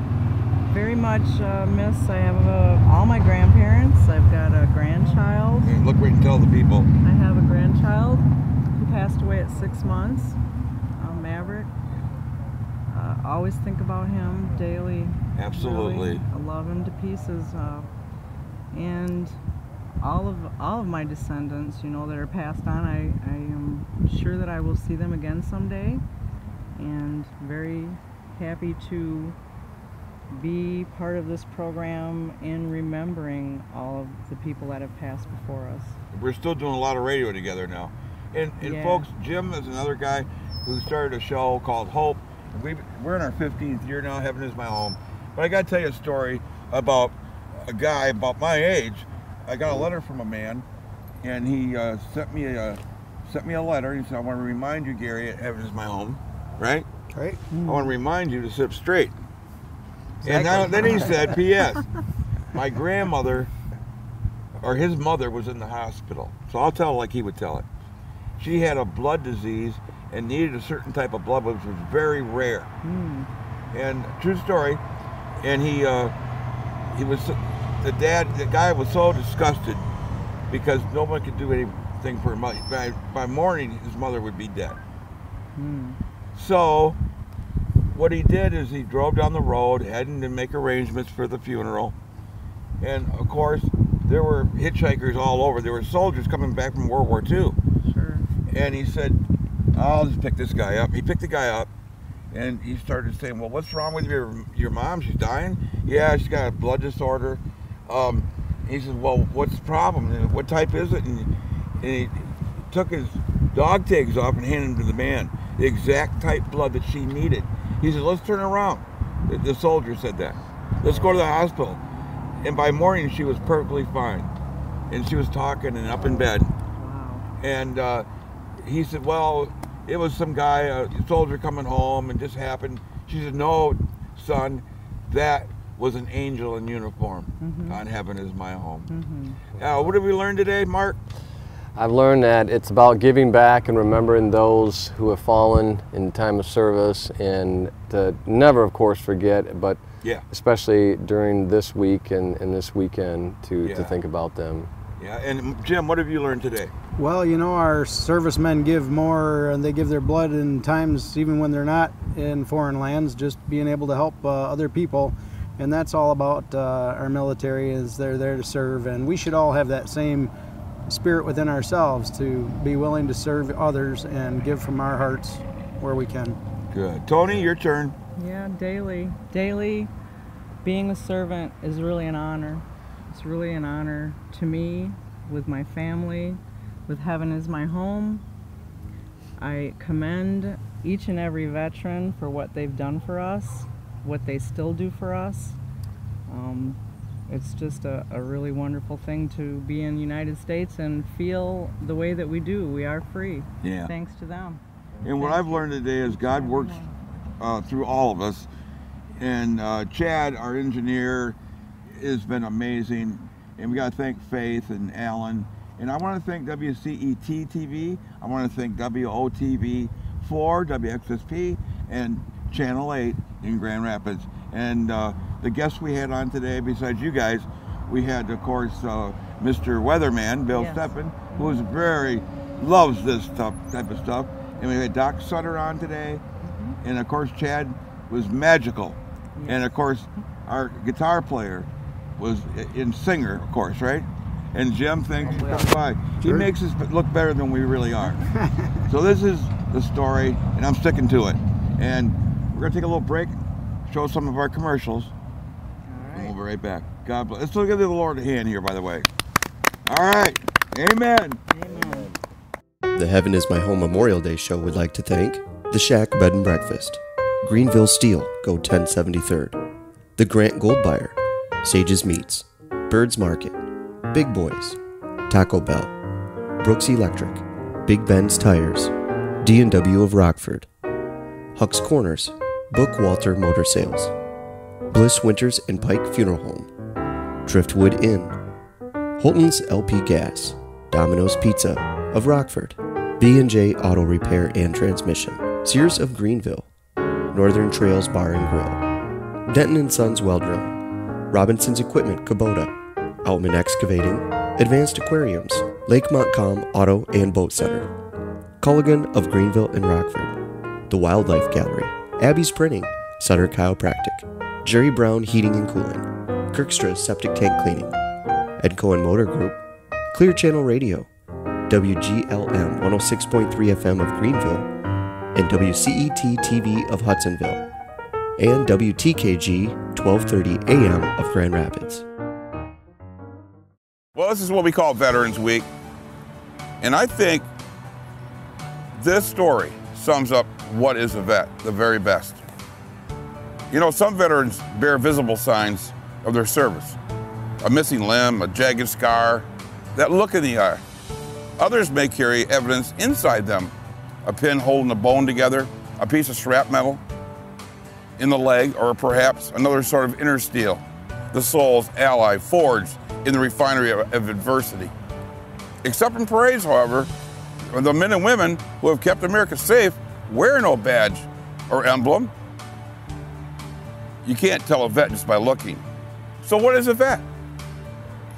very much miss, I have all my grandparents. I've got a grandchild. Hey, look right and tell the people. I have a grandchild who passed away at 6 months, Maverick. Always think about him daily. Absolutely. Really. I love him to pieces. And all of my descendants, you know, that are passed on, I am sure that I will see them again someday, and very happy to be part of this program in remembering all of the people that have passed before us. We're still doing a lot of radio together now. And folks, Jim is another guy who started a show called Hope. We're in our 15th year now, Heaven Is My Home. But I got to tell you a story about a guy about my age. I got a letter from a man, and he sent me a letter. He said, "I want to remind you, Gary, Heaven Is My Home," right? Right. I want to remind you to sit up straight. And then he said, "P.S. My grandmother, or his mother, was in the hospital." So I'll tell it like he would tell it. She had a blood disease and needed a certain type of blood, which was very rare. And true story. And the guy was so disgusted because no one could do anything for him. By morning, his mother would be dead. So what he did is he drove down the road, heading to make arrangements for the funeral. And of course, there were hitchhikers all over. There were soldiers coming back from World War II. Sure. And he said, "I'll just pick this guy up." He picked the guy up, and he started saying, "Well, what's wrong with your mom? She's dying?" "Yeah, she's got a blood disorder." He said, "Well, what's the problem? What type is it?" And he took his dog tags off and handed them to the man, the exact type blood that she needed. He said, "Let's turn around." The soldier said that. "Let's go to the hospital." And by morning, she was perfectly fine. And she was talking and up in bed. Wow. And he said, "Well, it was some guy, a soldier coming home, and just happened." She said, "No, son, that was an angel in uniform on Heaven Is My Home." What did we learn today, Mark? I've learned that it's about giving back and remembering those who have fallen in time of service, and to never, of course, forget, but especially during this week and this weekend to think about them. Yeah, and Jim, what have you learned today? Well, you know, our servicemen give more, and they give their blood in times even when they're not in foreign lands, just being able to help other people. And that's all about our military, is they're there to serve, and we should all have that same spirit within ourselves to be willing to serve others and give from our hearts where we can. Good. Tony, your turn. Yeah, daily. Daily, being a servant is really an honor. It's really an honor to me, with my family, with heaven as my home. I commend each and every veteran for what they've done for us, what they still do for us. It's just a really wonderful thing to be in the United States and feel the way that we do. We are free, thanks to them. And what I've learned today is God works through all of us. And Chad, our engineer, has been amazing. And we got to thank Faith and Alan. And I want to thank WCET TV. I want to thank WOTV 4, WXSP, and Channel 8 in Grand Rapids. And the guests we had on today, besides you guys, we had, of course, Mr. Weatherman, Bill Steppen, who is loves this type of stuff. And we had Doc Sutter on today. And of course, Chad was magical. And of course, our guitar player was in singer, of course, right? And Jim, thanks for coming by. He makes us look better than we really are. So this is the story, and I'm sticking to it. And we're gonna take a little break, show some of our commercials, and we'll be right back. God bless. Let's look at the Lord hand here, by the way. All right, amen. Amen. The Heaven is My Home Memorial Day show would like to thank The Shack Bed and Breakfast, Greenville Steel, go 1073rd, The Grant Gold Buyer, Sages Meats, Birds Market, Big Boys, Taco Bell, Brooks Electric, Big Ben's Tires, D&W of Rockford, Huck's Corners, Book Walter Motor Sales, Bliss Winters and Pike Funeral Home, Driftwood Inn, Holton's LP Gas, Domino's Pizza of Rockford, B&J Auto Repair and Transmission, Sears of Greenville, Northern Trails Bar and Grill, Denton & Sons Well Drilling, Robinson's Equipment Kubota, Outman Excavating, Advanced Aquariums, Lake Montcalm Auto and Boat Center, Culligan of Greenville and Rockford, The Wildlife Gallery, Abby's Printing, Sutter Chiropractic, Jerry Brown Heating and Cooling, Kirkstra Septic Tank Cleaning, Ed Cohen Motor Group, Clear Channel Radio, WGLM 106.3 FM of Greenville, and WCET TV of Hudsonville, and WTKG 1230 AM of Grand Rapids. Well, this is what we call Veterans Week, and I think this story sums up what is a vet, the very best. You know, some veterans bear visible signs of their service, a missing limb, a jagged scar, that look in the eye. Others may carry evidence inside them, a pin holding a bone together, a piece of shrapnel in the leg, or perhaps another sort of inner steel, the soul's ally forged in the refinery of adversity. Except in parades, however, the men and women who have kept America safe wear no badge or emblem. You can't tell a vet just by looking. So what is a vet?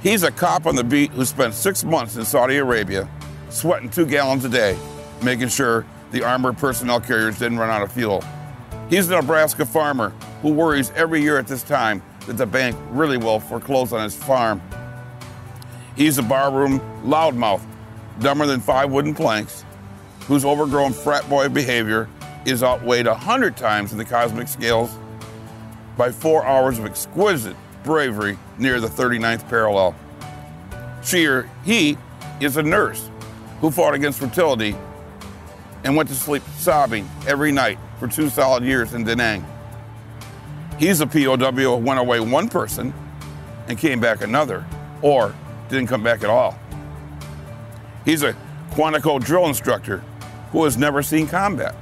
He's a cop on the beat who spent 6 months in Saudi Arabia, sweating 2 gallons a day, making sure the armored personnel carriers didn't run out of fuel. He's a Nebraska farmer who worries every year at this time that the bank really will foreclose on his farm. He's a barroom loudmouth, dumber than 5 wooden planks, whose overgrown frat boy behavior is outweighed 100 times in the cosmic scales by 4 hours of exquisite bravery near the 39th parallel. She or he is a nurse who fought against fertility and went to sleep sobbing every night for 2 solid years in Da Nang. He's a POW who went away one person and came back another, or didn't come back at all. He's a Quantico drill instructor who has never seen combat,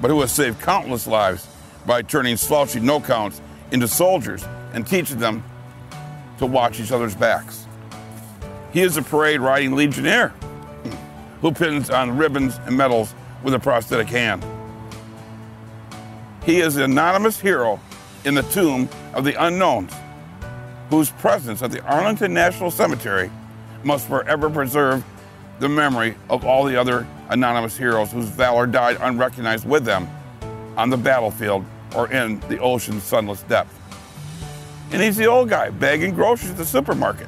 but who has saved countless lives by turning slouchy no-counts into soldiers and teaching them to watch each other's backs. He is a parade-riding legionnaire who pins on ribbons and medals with a prosthetic hand. He is an anonymous hero in the tomb of the unknowns, whose presence at the Arlington National Cemetery must forever preserve the memory of all the other anonymous heroes whose valor died unrecognized with them on the battlefield or in the ocean's sunless depth. And he's the old guy bagging groceries at the supermarket.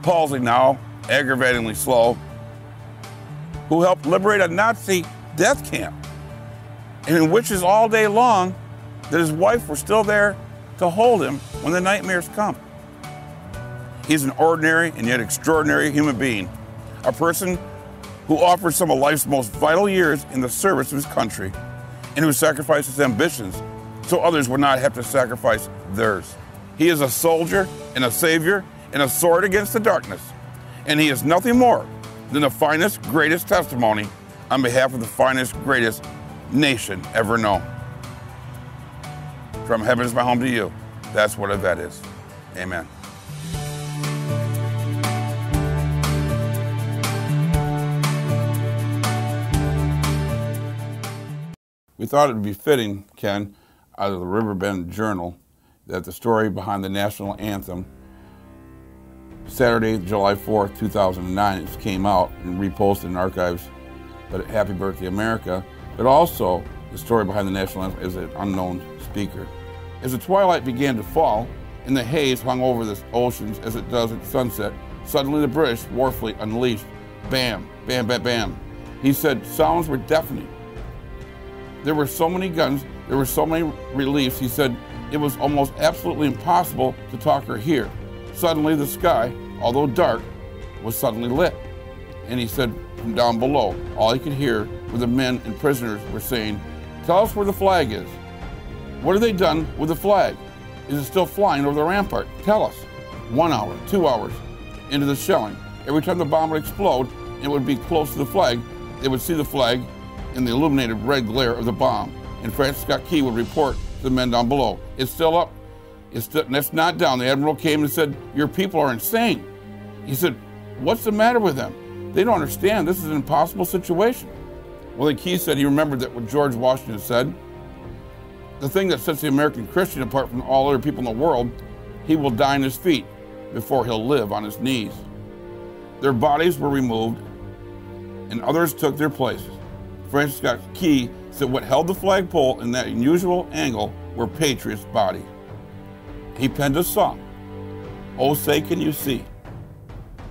Palsy now, aggravatingly slow, who helped liberate a Nazi death camp, and wishes all day long that his wife were still there to hold him when the nightmares come. He's an ordinary and yet extraordinary human being, a person who offered some of life's most vital years in the service of his country, and who sacrificed his ambitions so others would not have to sacrifice theirs. He is a soldier and a savior and a sword against the darkness, and he is nothing more than the finest, greatest testimony on behalf of the finest, greatest nation ever known. From heaven is my home to you. That's what a vet is. Amen. We thought it would be fitting, Ken, out of the Riverbend Journal, that the story behind the national anthem, Saturday, July 4th, 2009, it came out and reposted in archives, but Happy Birthday America, but also the story behind the national anthem is an unknown speaker. As the twilight began to fall and the haze hung over the oceans as it does at sunset, suddenly the British war fleet unleashed. Bam, bam, bam, bam. He said sounds were deafening. There were so many guns, there were so many reliefs, he said it was almost absolutely impossible to talk or hear. Suddenly the sky, although dark, was suddenly lit. And he said from down below, all he could hear were the men and prisoners were saying, "Tell us where the flag is. What have they done with the flag? Is it still flying over the rampart? Tell us." 1 hour, 2 hours into the shelling, every time the bomb would explode and it would be close to the flag, they would see the flag in the illuminated red glare of the bomb. And Francis Scott Key would report to the men down below, "It's still up. It's not down." The admiral came and said, "Your people are insane." He said, "What's the matter with them? They don't understand. This is an impossible situation." Well, Key said he remembered that what George Washington said, the thing that sets the American Christian apart from all other people in the world, he will die on his feet before he'll live on his knees. Their bodies were removed and others took their places. Francis Scott Key said what held the flagpole in that unusual angle were patriots' bodies. He penned a song, "Oh Say Can You See,"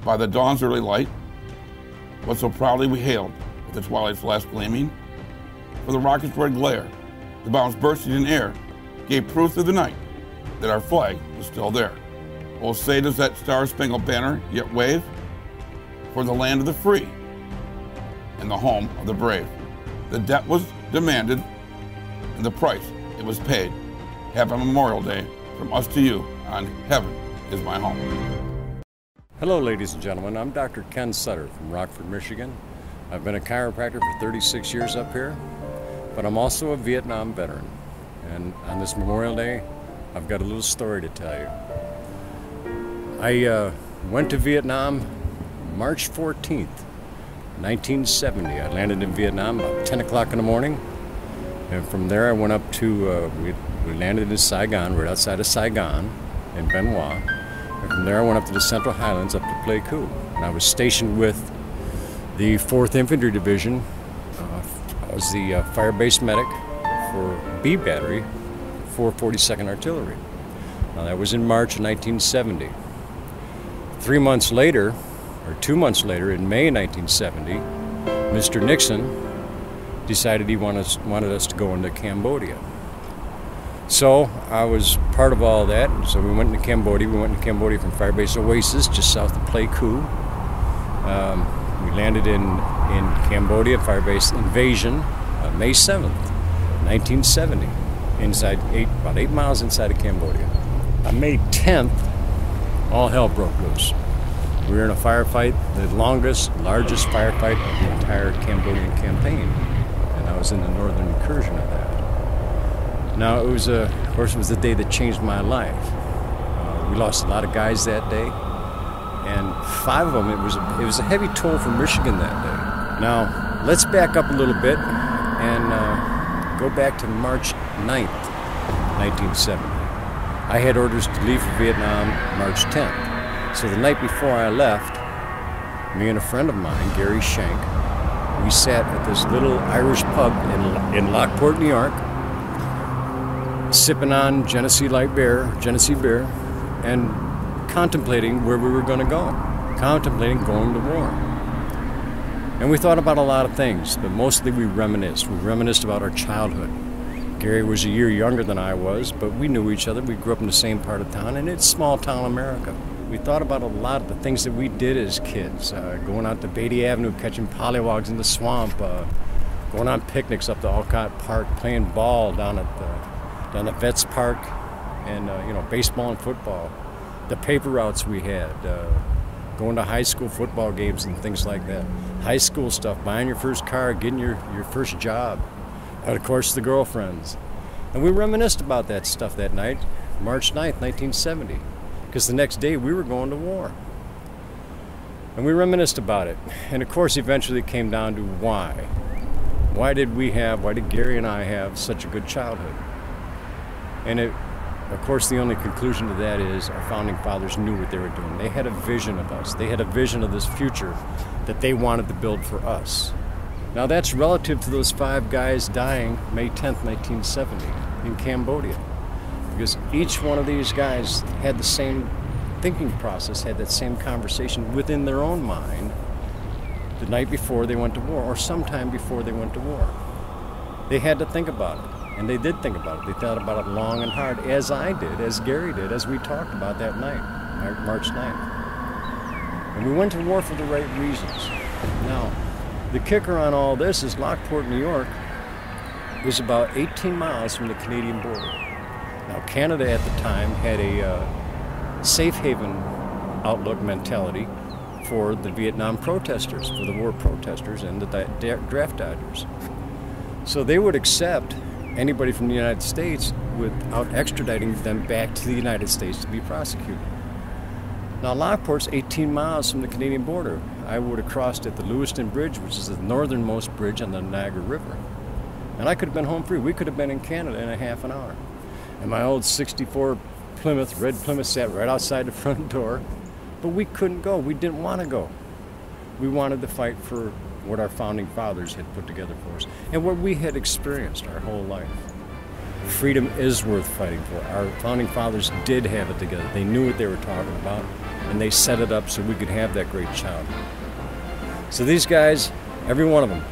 by the dawn's early light, what so proudly we hailed with the twilight's last gleaming. For the rocket's red glare, the bombs bursting in air, gave proof through the night that our flag was still there. Oh, say does that star-spangled banner yet wave for the land of the free and the home of the brave. The debt was demanded and the price it was paid. Happy Memorial Day from us to you on Heaven is My Home. Hello, ladies and gentlemen. I'm Dr. Ken Sutter from Rockford, Michigan. I've been a chiropractor for 36 years up here, but I'm also a Vietnam veteran. And on this Memorial Day, I've got a little story to tell you. I went to Vietnam March 14th, 1970. I landed in Vietnam about 10 o'clock in the morning. And from there I went up to, we landed in Saigon, right outside of Saigon in Bien Hoa. And from there I went up to the Central Highlands up to Pleiku. And I was stationed with the 4th Infantry Division. I was the fire-based medic for B Battery, 442nd Artillery. Now that was in March of 1970. 3 months later, or 2 months later, in May 1970, Mr. Nixon decided he wanted us to go into Cambodia. So I was part of all that. So we went into Cambodia. We went into Cambodia from Firebase Oasis, just south of Pleiku. We landed in Cambodia, Firebase Invasion, May 7th, 1970, about 8 miles inside of Cambodia. On May 10th, all hell broke loose. We were in a firefight, the longest, largest firefight of the entire Cambodian campaign. And I was in the northern incursion of that. Now, it was, of course, it was the day that changed my life. We lost a lot of guys that day. And 5 of them, it was a heavy toll for Michigan that day. Now, let's back up a little bit and go back to March 9th, 1970. I had orders to leave for Vietnam March 10th. So the night before I left, me and a friend of mine, Gary Schenk, we sat at this little Irish pub in Lockport, New York, sipping on Genesee beer, and contemplating where we were going to go, contemplating going to war. And we thought about a lot of things, but mostly we reminisced. We reminisced about our childhood. Gary was a year younger than I was, but we knew each other. We grew up in the same part of town, and it's small town America. We thought about a lot of the things that we did as kids, going out to Beatty Avenue, catching pollywogs in the swamp, going on picnics up to Alcott Park, playing ball down at Vets Park, and baseball and football. The paper routes we had, going to high school football games and things like that. High school stuff, buying your first car, getting your first job. And of course, the girlfriends. And we reminisced about that stuff that night, March 9th, 1970, because the next day we were going to war. And we reminisced about it. And of course, eventually it came down to why. Why did Gary and I have such a good childhood? And of course, the only conclusion to that is our founding fathers knew what they were doing. They had a vision of us. They had a vision of this future that they wanted to build for us. Now that's relative to those 5 guys dying May 10th, 1970 in Cambodia. Because each one of these guys had the same thinking process, had that same conversation within their own mind the night before they went to war, or sometime before they went to war. They had to think about it, and they did think about it. They thought about it long and hard, as I did, as Gary did, as we talked about that night, March 9th. And we went to war for the right reasons. Now, the kicker on all this is Lockport, New York was about 18 miles from the Canadian border. Now, Canada at the time had a safe haven outlook mentality for the Vietnam protesters, for the war protesters and the draft dodgers. So they would accept anybody from the United States without extraditing them back to the United States to be prosecuted. Now, Lockport's 18 miles from the Canadian border. I would have crossed at the Lewiston Bridge, which is the northernmost bridge on the Niagara River. And I could have been home free. We could have been in Canada in a half an hour. And my old 64 Plymouth, red Plymouth, sat right outside the front door. But we couldn't go. We didn't want to go. We wanted to fight for what our founding fathers had put together for us and what we had experienced our whole life. Freedom is worth fighting for. Our founding fathers did have it together. They knew what they were talking about, and they set it up so we could have that great childhood. So these guys, every one of them,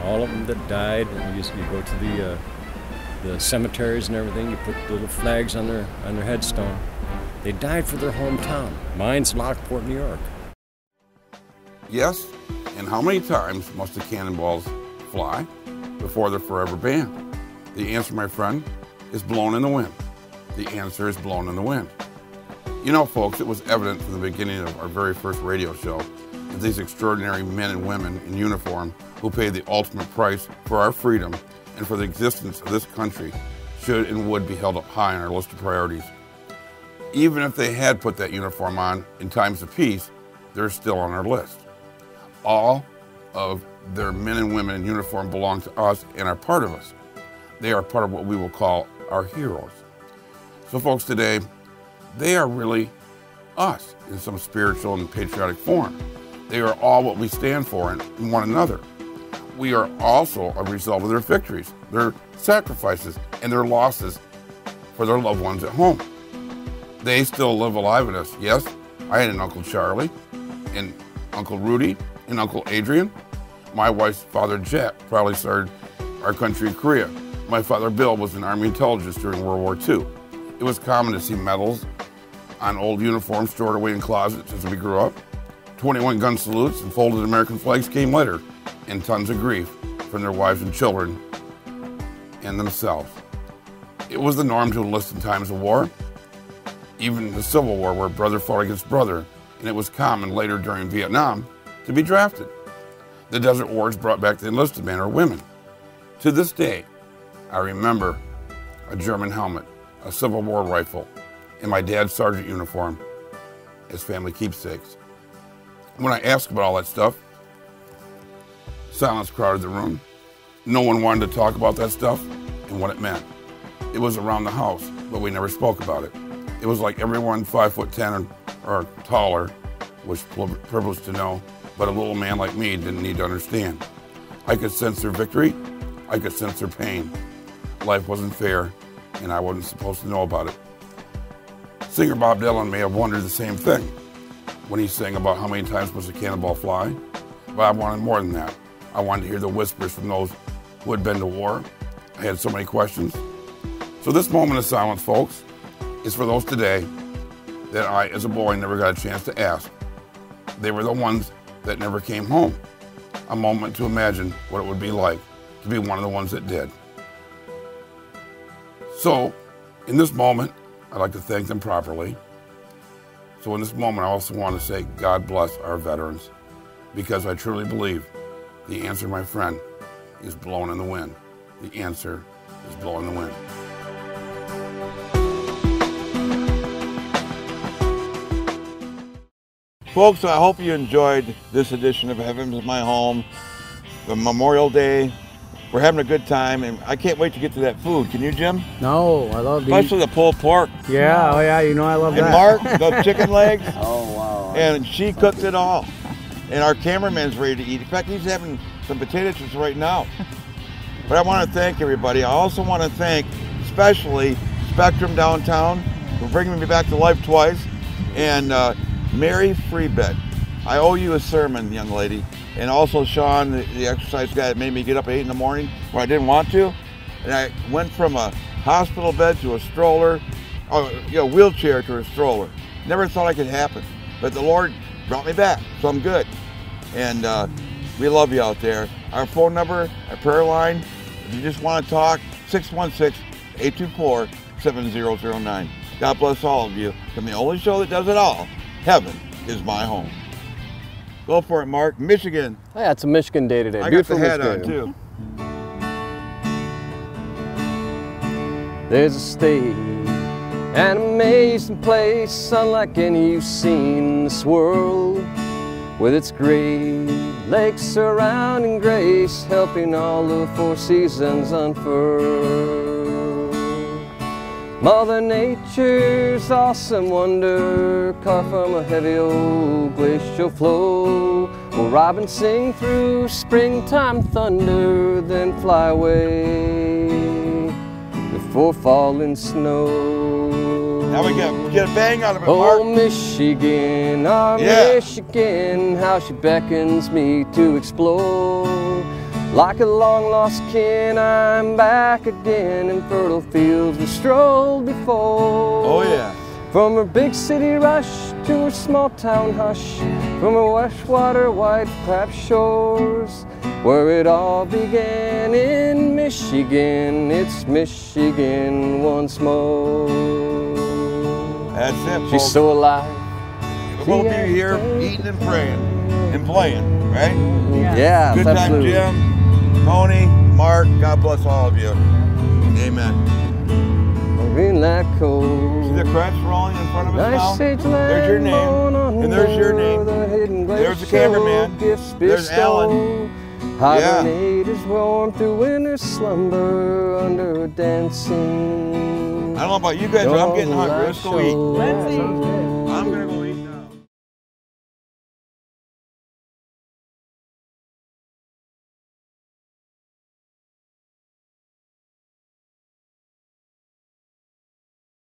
all of them that died, and you go to the cemeteries and everything, you put little flags on their headstone. They died for their hometown. Mine's Lockport, New York. Yes, and how many times must the cannonballs fly before they're forever banned? The answer, my friend, is blown in the wind. The answer is blown in the wind. You know, folks, it was evident from the beginning of our very first radio show that these extraordinary men and women in uniform who paid the ultimate price for our freedom and for the existence of this country should and would be held up high on our list of priorities. Even if they had put that uniform on in times of peace, they're still on our list. All of their men and women in uniform belong to us and are part of us. They are part of what we will call our heroes. So folks, today, they are really us in some spiritual and patriotic form. They are all what we stand for in one another. We are also a result of their victories, their sacrifices, and their losses for their loved ones at home. They still live alive in us. Yes, I had an Uncle Charlie, and Uncle Rudy, and Uncle Adrian. My wife's father, Jack, probably served our country in Korea. My father, Bill, was in Army intelligence during World War II. It was common to see medals on old uniforms stored away in closets as we grew up. 21 gun salutes and folded American flags came later, and tons of grief from their wives and children and themselves. It was the norm to enlist in times of war, even the Civil War, where brother fought against brother, and it was common later during Vietnam to be drafted. The Desert Wars brought back the enlisted men or women. To this day, I remember a German helmet, a Civil War rifle, and my dad's sergeant uniform as family keepsakes. When I asked about all that stuff, silence crowded the room. No one wanted to talk about that stuff and what it meant. It was around the house, but we never spoke about it. It was like everyone 5'10" or taller was privileged to know, but a little man like me didn't need to understand. I could sense their victory, I could sense their pain. Life wasn't fair, and I wasn't supposed to know about it. Singer Bob Dylan may have wondered the same thing when he sang about how many times must a cannonball fly, but I wanted more than that. I wanted to hear the whispers from those who had been to war. I had so many questions. So this moment of silence, folks, is for those today that I, as a boy, never got a chance to ask. They were the ones that never came home. A moment to imagine what it would be like to be one of the ones that did. So, in this moment, I'd like to thank them properly. So in this moment, I also want to say, God bless our veterans, because I truly believe the answer, my friend, is blowing in the wind. The answer is blowing in the wind. Folks, I hope you enjoyed this edition of Heaven is My Home, the Memorial Day. We're having a good time, and I can't wait to get to that food. Can you, Jim? No, I love especially the pulled pork. Yeah, oh yeah, you know I love and that. And Mark, the chicken legs. Oh, wow. And she cooked it all. And our cameraman's ready to eat. In fact, he's having some potato chips right now. But I want to thank everybody. I also want to thank, especially Spectrum Downtown for bringing me back to life twice, and Mary Freebed. I owe you a sermon, young lady. And also Sean, the exercise guy that made me get up at 8 in the morning when I didn't want to. And I went from a hospital bed to a stroller, wheelchair to a stroller. Never thought it could happen. But the Lord brought me back, so I'm good. And we love you out there. Our phone number, our prayer line, if you just want to talk, 616-824-7009. God bless all of you. From the only show that does it all, Heaven is My Home. Go for it, Mark. Michigan. Oh, yeah, it's a Michigan day today. I Beautiful got the hat Michigan. on, too. There's a state, an amazing place, unlike any you've seen in this world, with its great lakes surrounding grace, helping all the four seasons unfurl. Mother Nature's awesome wonder, carved from a heavy old glacial flow, will robins sing through springtime thunder, then fly away before falling snow. Now we get a bang out of it, Mark. Oh, Michigan, our Michigan, how she beckons me to explore. Like a long-lost kin, I'm back again in fertile fields we strolled before. Oh, yeah. From her big city rush to her small town hush, from her freshwater white crab shores, where it all began in Michigan, it's Michigan once more. That's it, folks. She's so alive. We'll be here eating and praying and playing, right? Yeah, good time, absolutely. Jim, Tony, Mark, God bless all of you. Amen. In that cold. See the credits rolling in front of us now? Sage There's your name, and there's your name. There's the cameraman. There's Alan. Hibernate is warm through winter slumber under a dancing. I don't know about you guys, but I'm getting hungry. Let's go eat. Let's eat.